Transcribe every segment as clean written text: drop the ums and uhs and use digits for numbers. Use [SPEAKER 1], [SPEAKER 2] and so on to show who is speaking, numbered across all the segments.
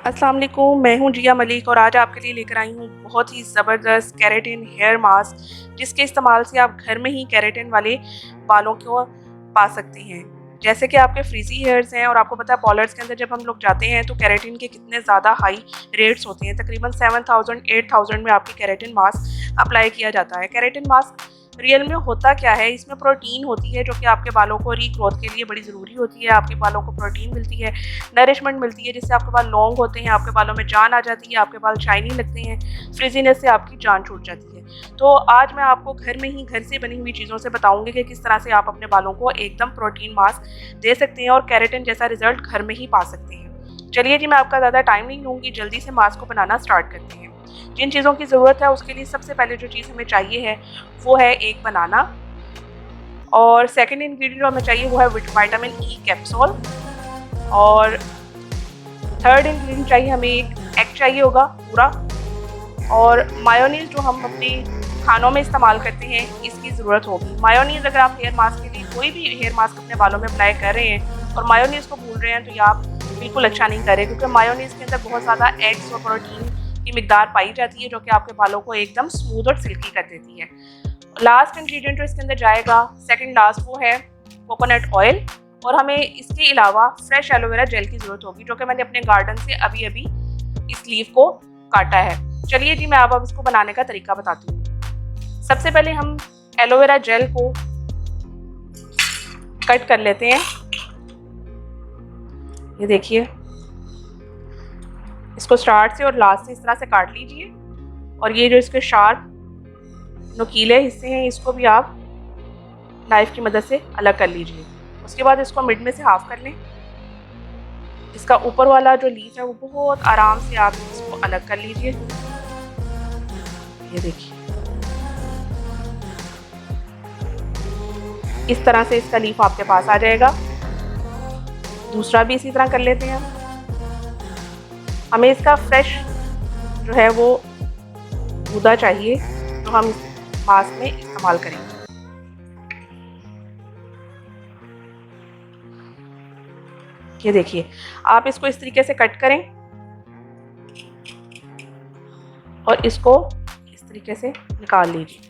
[SPEAKER 1] अस्सलाम वालेकुम, मैं हूं जिया मलिक और आज आपके लिए लेकर आई हूं बहुत ही ज़बरदस्त केराटिन हेयर मास्क, जिसके इस्तेमाल से आप घर में ही केराटिन वाले बालों को पा सकते हैं। जैसे कि आपके फ्रीजी हेयर्स हैं और आपको पता है पार्लर्स के अंदर जब हम लोग जाते हैं तो केराटिन के कितने ज़्यादा हाई रेट्स होते हैं, तकरीबन 7000 8000 में आपकी केराटिन मास्क अप्लाई किया जाता है। केराटिन मास्क रियल में होता क्या है, इसमें प्रोटीन होती है जो कि आपके बालों को रीग्रोथ के लिए बड़ी ज़रूरी होती है। आपके बालों को प्रोटीन मिलती है, नरिशमेंट मिलती है, जिससे आपके बाल लॉन्ग होते हैं, आपके बालों में जान आ जाती है, आपके बाल शाइनी लगते हैं, फ्रिजीनेस से आपकी जान छूट जाती है। तो आज मैं आपको घर में ही घर से बनी हुई चीज़ों से बताऊंगी कि किस तरह से आप अपने बालों को एकदम प्रोटीन मास्क दे सकते हैं और केराटिन जैसा रिजल्ट घर में ही पा सकते हैं। चलिए जी, मैं आपका ज़्यादा टाइम नहीं लूँगी, जल्दी से मास्क को बनाना स्टार्ट करते हैं। जिन चीज़ों की ज़रूरत है उसके लिए सबसे पहले जो चीज़ हमें चाहिए है वो है एक बनाना, और सेकंड इंग्रेडिएंट हमें चाहिए वो है विटामिन ई कैप्सूल, और थर्ड इंग्रेडिएंट चाहिए हमें एक एग चाहिए होगा पूरा, और मायोनीज़ जो हम अपने खानों में इस्तेमाल करते हैं इसकी ज़रूरत होगी। मायोनीज़ अगर आप हेयर मास्क के लिए कोई भी हेयर मास्क अपने बालों में अप्लाई कर रहे हैं और मायोनीज़ को भूल रहे हैं तो ये आप बिल्कुल अच्छा नहीं कर रहे, क्योंकि मायोनीज़ के अंदर बहुत ज़्यादा एग्स और प्रोटीन की मिकदार पाई जाती है जो कि आपके बालों को एकदम स्मूथ और सिल्की कर देती है। लास्ट इंग्रेडिएंट जो इसके अंदर जाएगा, सेकंड लास्ट, वो है कोकोनट ऑयल, और हमें इसके अलावा फ्रेश एलोवेरा जेल की ज़रूरत होगी जो कि मैंने अपने गार्डन से अभी अभी इस लीफ को काटा है। चलिए जी, मैं अब इसको बनाने का तरीका बताती हूँ। सबसे पहले हम एलोवेरा जेल को कट कर लेते हैं। ये देखिए, इसको स्टार्ट से और लास्ट से इस तरह से काट लीजिए, और ये जो इसके शार्प नुकीले हिस्से हैं इसको भी आप नाइफ की मदद से अलग कर लीजिए। उसके बाद इसको मिड में से हाफ कर लें। इसका ऊपर वाला जो लीफ है वो बहुत आराम से आप इसको अलग कर लीजिए। ये देखिए, इस तरह से इसका लीफ आपके पास आ जाएगा। दूसरा भी इसी तरह कर लेते हैं। हमें इसका फ्रेश जो है वो गूदा चाहिए जो हम इस मास्क में इस्तेमाल करेंगे। ये देखिए, आप इसको इस तरीके से कट करें और इसको इस तरीके से निकाल लीजिए।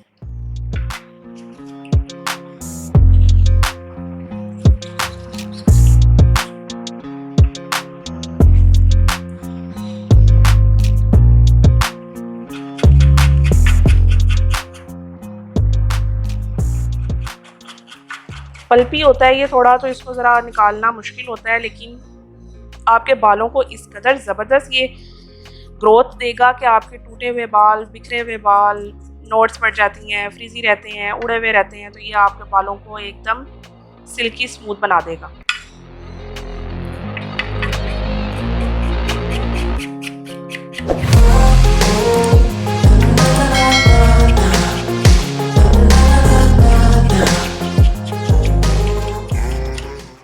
[SPEAKER 1] पल्पी होता है ये थोड़ा, तो इसको ज़रा निकालना मुश्किल होता है, लेकिन आपके बालों को इस कदर ज़बरदस्त ये ग्रोथ देगा कि आपके टूटे हुए बाल, बिखरे हुए बाल, नोट्स पड़ जाती हैं, फ्रीजी रहते हैं, उड़े हुए रहते हैं, तो ये आपके बालों को एकदम सिल्की स्मूथ बना देगा।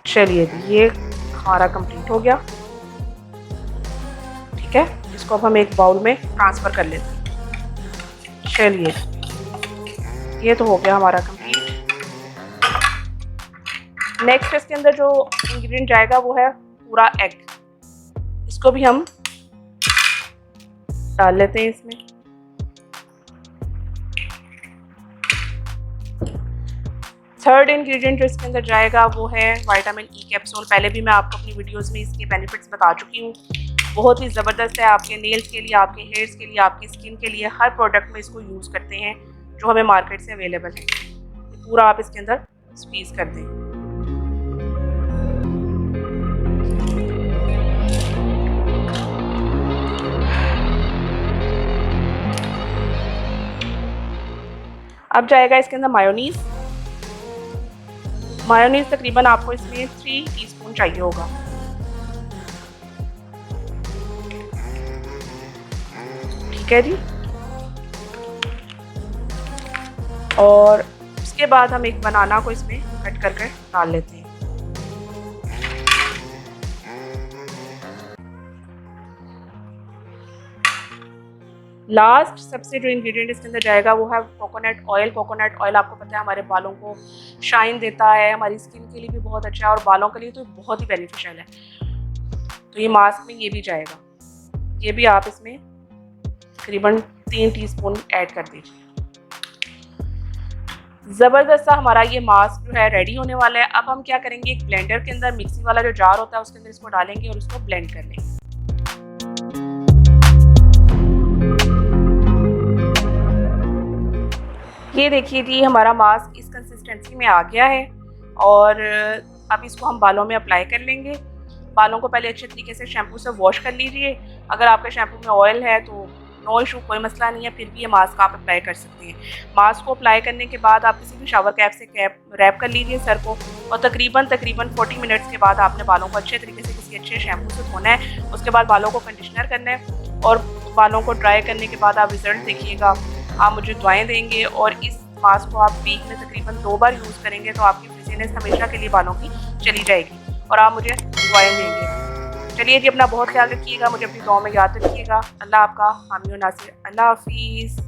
[SPEAKER 1] चलिए, ये हमारा कंप्लीट हो गया। ठीक है, इसको अब हम एक बाउल में ट्रांसफ़र कर लेते हैं। चलिए, ये तो हो गया हमारा कंप्लीट। नेक्स्ट इसके अंदर जो इंग्रेडिएंट जाएगा वो है पूरा एग। इसको भी हम डाल लेते हैं इसमें। थर्ड इंग्रेडिएंट जो इसके अंदर जाएगा वो है विटामिन ई कैप्सूल। पहले भी मैं आपको अपनी वीडियोस में इसके बेनिफिट्स बता चुकी हूँ। बहुत ही ज़बरदस्त है, आपके नेल्स के लिए, आपके हेयर्स के लिए, आपकी स्किन के लिए, हर प्रोडक्ट में इसको यूज़ करते हैं जो हमें मार्केट से अवेलेबल है। पूरा आप इसके अंदर स्क्वीज़ कर दें। अब जाएगा इसके अंदर मायोनीज़। मायोनीज़ तकरीबन आपको इसमें 3 टीस्पून चाहिए होगा। ठीक है जी, और उसके बाद हम एक बनाना को इसमें कट कर डाल लेते हैं। लास्ट सबसे जो इंग्रेडिएंट इसके अंदर जाएगा वो है कोकोनट ऑयल। कोकोनट ऑयल आपको पता है हमारे बालों को शाइन देता है, हमारी स्किन के लिए भी बहुत अच्छा है और बालों के लिए तो बहुत ही बेनिफिशियल है। तो ये मास्क में ये भी जाएगा, ये भी आप इसमें तकरीबन 3 टीस्पून ऐड कर दीजिए। ज़बरदस्त सा हमारा ये मास्क जो है रेडी होने वाला है। अब हम क्या करेंगे, एक ब्लेंडर के अंदर मिक्सी वाला जो जार होता है उसके अंदर इसको डालेंगे और इसको ब्लेंड कर लेंगे। ये देखिए जी हमारा मास्क इस कंसिस्टेंसी में आ गया है और अब इसको हम बालों में अप्लाई कर लेंगे। बालों को पहले अच्छे तरीके से शैम्पू से वॉश कर लीजिए। अगर आपके शैम्पू में ऑयल है तो नो इशू, कोई मसला नहीं है, फिर भी ये मास्क आप अप्लाई कर सकते हैं। मास्क को अप्लाई करने के बाद आप किसी भी शावर कैप से रैप कर लीजिए सर को और तकरीबन 40 मिनट्स के बाद आपने बालों को अच्छे तरीके से किसी अच्छे शैम्पू से धोना है। उसके बाद बालों को कंडीशनर करना है और बालों को ड्राई करने के बाद आप रिजल्ट देखिएगा। आप मुझे दुआएं देंगे और इस मास्क को आप वीक में तकरीबन 2 बार यूज़ करेंगे तो आपकी फ्रिजीनेस हमेशा के लिए बालों की चली जाएगी और आप मुझे दुआएं देंगे। चलिए जी, अपना बहुत ख्याल रखिएगा, मुझे अपनी दुआओं में याद रखिएगा। अल्लाह आपका हामी और नासिर। अल्लाह हाफिज़।